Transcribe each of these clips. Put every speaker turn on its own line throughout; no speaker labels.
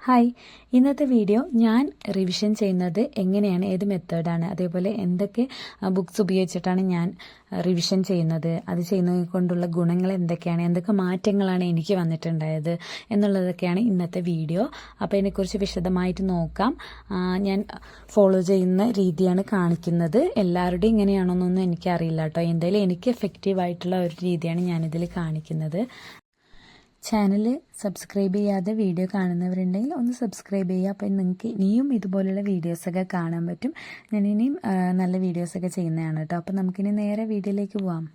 Hi, ഇന്നത്തെ video ഞാൻ revision ചെയ്യുന്നത് എങ്ങനെയാണ്, ഏത് മെത്തേഡാണ്, അതേപോലെ എന്തൊക്കെ ബുക്സ് ഉപയോഗിച്ചിട്ടാണ് ഞാൻ റിവിഷൻ ചെയ്യുന്നത്, അത് ചെയ്യുന്നത് കൊണ്ടുള്ള ഗുണങ്ങൾ എന്തൊക്കെയാണ്, എന്തൊക്കെ മാറ്റങ്ങളാണ് എനിക്ക് വന്നിട്ടുണ്ടായത് എന്നുള്ളതൊക്കെയാണ് ഇന്നത്തെ വീഡിയോ. അപ്പോൾ ഇതിനെക്കുറിച്ച് വിശദമായിട്ട് നോക്കാം. ഞാൻ ഫോളോ ചെയ്യുന്ന രീതിയാണ് കാണിക്കുന്നത്. എല്ലാവരുടെയും ഇങ്ങനെയാണോന്നൊന്നും എനിക്കറിയില്ല കേട്ടോ. എന്തായാലും എനിക്ക് എഫക്റ്റീവായിട്ടുള്ള ഒരു രീതിയാണ് ഞാനിതിൽ കാണിക്കുന്നത്. ചാനൽ സബ്സ്ക്രൈബ് ചെയ്യാതെ വീഡിയോ കാണുന്നവരുണ്ടെങ്കിൽ ഒന്ന് സബ്സ്ക്രൈബ് ചെയ്യുക. അപ്പോൾ നിങ്ങൾക്ക് ഇനിയും ഇതുപോലുള്ള വീഡിയോസൊക്കെ കാണാൻ പറ്റും. ഞാൻ ഇനിയും നല്ല വീഡിയോസൊക്കെ ചെയ്യുന്നതാണ് കേട്ടോ. അപ്പോൾ നമുക്കിനി നേരെ വീഡിയോയിലേക്ക് പോവാം.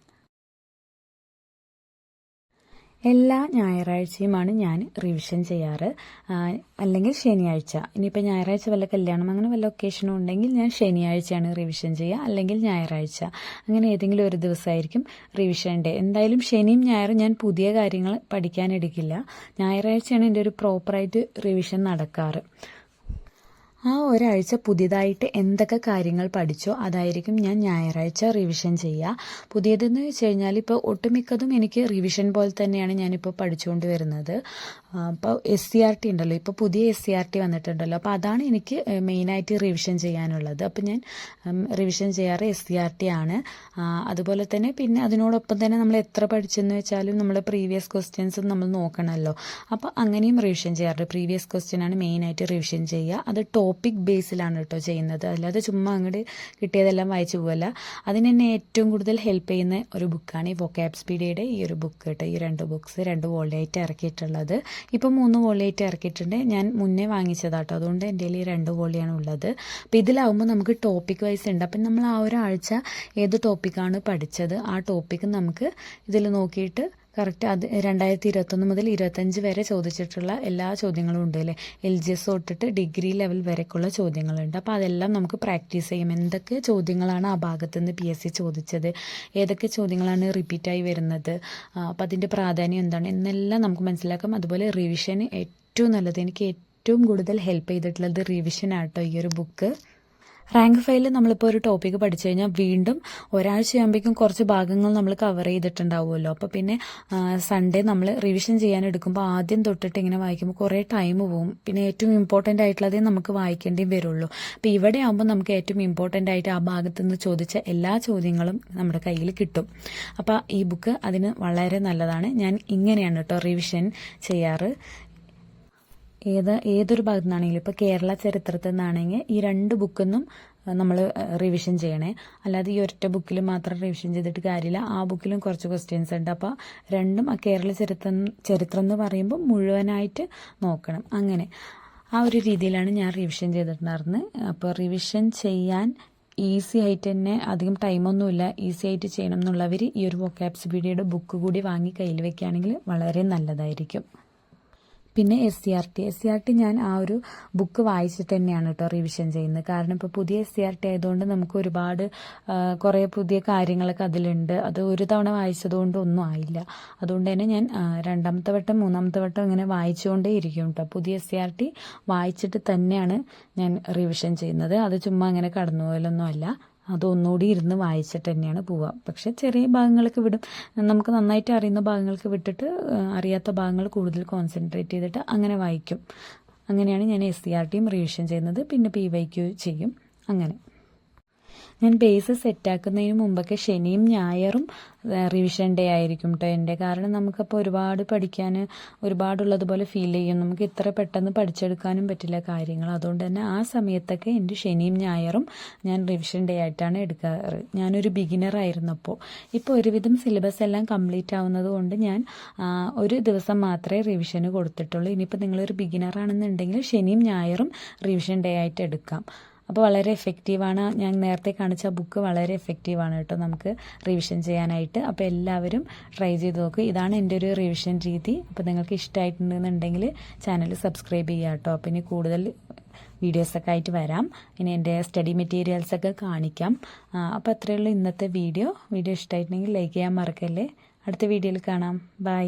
എല്ലാ ഞായറാഴ്ചയുമാണ് ഞാൻ റിവിഷൻ ചെയ്യാറ്, അല്ലെങ്കിൽ ശനിയാഴ്ച. ഇനിയിപ്പോൾ ഞായറാഴ്ച വല്ല കല്യാണം അങ്ങനെ വല്ല ഒക്കേഷനും ഉണ്ടെങ്കിൽ ഞാൻ ശനിയാഴ്ചയാണ് റിവിഷൻ ചെയ്യുക, അല്ലെങ്കിൽ ഞായറാഴ്ച. അങ്ങനെ ഏതെങ്കിലും ഒരു ദിവസമായിരിക്കും റിവിഷൻ ഡേ. എന്തായാലും ശനിയും ഞായറും ഞാൻ പുതിയ കാര്യങ്ങൾ പഠിക്കാനെടുക്കില്ല. ഞായറാഴ്ചയാണ് എൻ്റെ ഒരു പ്രോപ്പറായിട്ട് റിവിഷൻ നടക്കാറ്. ആ ഒരാഴ്ച പുതിയതായിട്ട് എന്തൊക്കെ കാര്യങ്ങൾ പഠിച്ചോ അതായിരിക്കും ഞാൻ ഞായറാഴ്ച റിവിഷൻ ചെയ്യുക. പുതിയതെന്ന് വെച്ച് കഴിഞ്ഞാൽ ഇപ്പോൾ ഒട്ടുമിക്കതും എനിക്ക് റിവിഷൻ പോലെ തന്നെയാണ് ഞാനിപ്പോൾ പഠിച്ചുകൊണ്ട് വരുന്നത്. അപ്പോൾ SCRT ഉണ്ടല്ലോ, ഇപ്പോൾ പുതിയ SCRT വന്നിട്ടുണ്ടല്ലോ, അപ്പോൾ അതാണ് എനിക്ക് മെയിനായിട്ട് റിവിഷൻ ചെയ്യാനുള്ളത്. അപ്പോൾ ഞാൻ റിവിഷൻ ചെയ്യാറ് SCRT ആണ്. അതുപോലെ തന്നെ പിന്നെ അതിനോടൊപ്പം തന്നെ നമ്മൾ എത്ര പഠിച്ചെന്ന് വെച്ചാലും നമ്മൾ പ്രീവിയസ് ക്വസ്റ്റ്യൻസും നമ്മൾ നോക്കണമല്ലോ. അപ്പോൾ അങ്ങനെയും റിവിഷൻ ചെയ്യാറുണ്ട്. പ്രീവിയസ് ക്വസ്റ്റ്യനാണ് മെയിനായിട്ട് റിവിഷൻ ചെയ്യുക. അത് ടോപ്പിക് ബേസിലാണ് കേട്ടോ ചെയ്യുന്നത്, അല്ലാതെ ചുമ്മാ അങ്ങോട്ട് കിട്ടിയതെല്ലാം വായിച്ചു പോകല്ല. അതിന് എന്നെ ഏറ്റവും കൂടുതൽ ഹെൽപ്പ് ചെയ്യുന്ന ഒരു ബുക്കാണ് ഈ വൊക്കാബ് സ്പീഡിയുടെ ഈ ഒരു ബുക്ക് കേട്ടോ. ഈ 2 ബുക്സ് 2 വോളിയായിട്ട് ഇറക്കിയിട്ടുള്ളത്. ഇപ്പോൾ 3 വോളിയായിട്ട് ഇറക്കിയിട്ടുണ്ട്. ഞാൻ മുന്നേ വാങ്ങിച്ചതാട്ടോ, അതുകൊണ്ട് എൻ്റെ കയ്യിൽ ഈ 2 വോളിയാണ് ഉള്ളത്. അപ്പോൾ ഇതിലാവുമ്പോൾ നമുക്ക് ടോപ്പിക് വൈസ് ഉണ്ട്. അപ്പം നമ്മൾ ആ ഒരാഴ്ച ഏത് ടോപ്പിക്കാണ് പഠിച്ചത് ആ ടോപ്പിക്ക് നമുക്ക് ഇതിൽ നോക്കിയിട്ട് കറക്റ്റ് അത് 2021 മുതൽ 25 വരെ ചോദിച്ചിട്ടുള്ള എല്ലാ ചോദ്യങ്ങളും ഉണ്ട് അല്ലേ. LGS തൊട്ടിട്ട് ഡിഗ്രി ലെവൽ വരെക്കുള്ള ചോദ്യങ്ങളുണ്ട്. അപ്പോൾ അതെല്ലാം നമുക്ക് പ്രാക്ടീസ് ചെയ്യും. എന്തൊക്കെ ചോദ്യങ്ങളാണ് ആ ഭാഗത്തു നിന്ന് PSC ചോദിച്ചത്, ഏതൊക്കെ ചോദ്യങ്ങളാണ് റിപ്പീറ്റായി വരുന്നത്, അപ്പോൾ അതിൻ്റെ പ്രാധാന്യം എന്താണ് എന്നെല്ലാം നമുക്ക് മനസ്സിലാക്കാം. അതുപോലെ റിവിഷന് ഏറ്റവും നല്ലത്, എനിക്ക് ഏറ്റവും കൂടുതൽ ഹെൽപ്പ് ചെയ്തിട്ടുള്ളത് റിവിഷനാട്ടോ ഈ ഒരു ബുക്ക്. റാങ്ക് ഫയലിൽ നമ്മളിപ്പോൾ ഒരു ടോപ്പിക്ക് പഠിച്ചു കഴിഞ്ഞാൽ വീണ്ടും ഒരാഴ്ചയാകുമ്പോഴേക്കും കുറച്ച് ഭാഗങ്ങൾ നമ്മൾ കവർ ചെയ്തിട്ടുണ്ടാവുമല്ലോ. അപ്പോൾ പിന്നെ സൺഡേ നമ്മൾ റിവിഷൻ ചെയ്യാൻ എടുക്കുമ്പോൾ ആദ്യം തൊട്ടിട്ട് ഇങ്ങനെ വായിക്കുമ്പോൾ കുറേ ടൈം പോകും. പിന്നെ ഏറ്റവും ഇമ്പോർട്ടൻ്റ് ആയിട്ടുള്ളതേ നമുക്ക് വായിക്കേണ്ടി വരുള്ളൂ. അപ്പോൾ ഇവിടെ ആകുമ്പോൾ നമുക്ക് ഏറ്റവും ഇമ്പോർട്ടൻ്റ് ആയിട്ട് ആ ഭാഗത്തു നിന്ന് ചോദിച്ച എല്ലാ ചോദ്യങ്ങളും നമ്മുടെ കയ്യിൽ കിട്ടും. അപ്പോൾ ഈ ബുക്ക് അതിന് വളരെ നല്ലതാണ്. ഞാൻ ഇങ്ങനെയാണ് കേട്ടോ റിവിഷൻ ചെയ്യാറ്. ഏതൊരു ഭാഗത്തു നിന്നാണെങ്കിലും ഇപ്പോൾ കേരള ചരിത്രത്തിൽ നിന്നാണെങ്കിൽ ഈ 2 ബുക്കൊന്നും നമ്മൾ റിവിഷൻ ചെയ്യണേ. അല്ലാതെ ഈ ഒറ്റ ബുക്കിൽ മാത്രം റിവിഷൻ ചെയ്തിട്ട് കാര്യമില്ല. ആ ബുക്കിലും കുറച്ച് ക്വസ്റ്റ്യൻസ് ഉണ്ട്. അപ്പോൾ രണ്ടും ആ കേരള ചരിത്രം എന്ന് പറയുമ്പോൾ മുഴുവനായിട്ട് നോക്കണം. അങ്ങനെ ആ ഒരു രീതിയിലാണ് ഞാൻ റിവിഷൻ ചെയ്തിട്ടുണ്ടായിരുന്നത്. അപ്പോൾ റിവിഷൻ ചെയ്യാൻ ഈസി ആയിട്ട് തന്നെ, അധികം ടൈമൊന്നുമില്ല, ഈസി ആയിട്ട് ചെയ്യണം എന്നുള്ളവർ ഈ ഒരു വൊക്കാബ് സ്പീഡിയുടെ ബുക്ക് കൂടി വാങ്ങി കയ്യിൽ വെക്കുകയാണെങ്കിൽ വളരെ നല്ലതായിരിക്കും. പിന്നെ SCRT ഞാൻ ആ ഒരു ബുക്ക് വായിച്ചിട്ട് തന്നെയാണ് കേട്ടോ റിവിഷൻ ചെയ്യുന്നത്. കാരണം ഇപ്പോൾ പുതിയ SCRT ആയതുകൊണ്ട് നമുക്ക് ഒരുപാട് കുറേ പുതിയ കാര്യങ്ങളൊക്കെ അതിലുണ്ട്. അത് ഒരു തവണ വായിച്ചതുകൊണ്ട് ഒന്നും ആയില്ല. അതുകൊണ്ട് തന്നെ ഞാൻ 2ാമത്തെ വട്ടം 3ാമത്തെ വട്ടം ഇങ്ങനെ വായിച്ചുകൊണ്ടേ ഇരിക്കും കേട്ടോ. പുതിയ SCRT വായിച്ചിട്ട് തന്നെയാണ് ഞാൻ റിവിഷൻ ചെയ്യുന്നത്. അത് ചുമ്മാ അങ്ങനെ കടന്നുപോലൊന്നും അല്ല, അതൊന്നുകൂടി ഇരുന്ന് വായിച്ചിട്ട് തന്നെയാണ് പോവുക. പക്ഷെ ചെറിയ ഭാഗങ്ങൾക്ക് വിടും. നമുക്ക് നന്നായിട്ട് അറിയുന്ന ഭാഗങ്ങൾക്ക് വിട്ടിട്ട് അറിയാത്ത ഭാഗങ്ങൾ കൂടുതൽ കോൺസെൻട്രേറ്റ് ചെയ്തിട്ട് അങ്ങനെ വായിക്കും. അങ്ങനെയാണ് ഞാൻ SCRTയും റിവിഷൻ ചെയ്യുന്നത്. പിന്നെ PYQ ചെയ്യും. അങ്ങനെ ഞാൻ ബേസ് സെറ്റാക്കുന്നതിന് മുമ്പൊക്കെ ശനിയും ഞായറും റിവിഷൻ ഡേ ആയിരിക്കും കേട്ടോ എൻ്റെ. കാരണം നമുക്കപ്പോൾ ഒരുപാട് പഠിക്കാൻ ഒരുപാടുള്ളതുപോലെ ഫീൽ ചെയ്യും. നമുക്ക് ഇത്ര പെട്ടെന്ന് പഠിച്ചെടുക്കാനും പറ്റില്ല കാര്യങ്ങൾ. അതുകൊണ്ട് തന്നെ ആ സമയത്തൊക്കെ എൻ്റെ ശനിയും ഞായറും ഞാൻ റിവിഷൻ ഡേ ആയിട്ടാണ് എടുക്കാറ്. ഞാനൊരു ബിഗിനർ ആയിരുന്നപ്പോൾ. ഇപ്പോൾ ഒരുവിധം സിലബസ് എല്ലാം കംപ്ലീറ്റ് ആവുന്നത് കൊണ്ട് ഞാൻ ഒരു ദിവസം മാത്രമേ റിവിഷന് കൊടുത്തിട്ടുള്ളൂ. ഇനിയിപ്പോൾ നിങ്ങളൊരു ബിഗിനർ ആണെന്നുണ്ടെങ്കിൽ ശനിയും ഞായറും റിവിഷൻ ഡേ ആയിട്ട് എടുക്കാം. അപ്പോൾ വളരെ എഫക്റ്റീവാണ്. ഞാൻ നേരത്തെ കാണിച്ച ബുക്ക് വളരെ എഫക്റ്റീവാണ് കേട്ടോ നമുക്ക് റിവിഷൻ ചെയ്യാനായിട്ട്. അപ്പോൾ എല്ലാവരും ട്രൈ ചെയ്ത് നോക്കുക. ഇതാണ് എൻ്റെ ഒരു റിവിഷൻ രീതി. അപ്പോൾ നിങ്ങൾക്ക് ഇഷ്ടമായിട്ടുണ്ടെന്നുണ്ടെങ്കിൽ ചാനൽ സബ്സ്ക്രൈബ് ചെയ്യുക കേട്ടോ. അപ്പോൾ ഇനി കൂടുതൽ വീഡിയോസൊക്കെ ആയിട്ട് വരാം. ഇനി എൻ്റെ സ്റ്റഡി മെറ്റീരിയൽസൊക്കെ കാണിക്കാം. അപ്പോൾ അത്രയേ ഉള്ളൂ ഇന്നത്തെ വീഡിയോ. ഇഷ്ടമായിട്ടുണ്ടെങ്കിൽ ലൈക്ക് ചെയ്യാൻ മറക്കല്ലേ. അടുത്ത വീഡിയോയിൽ കാണാം. ബൈ.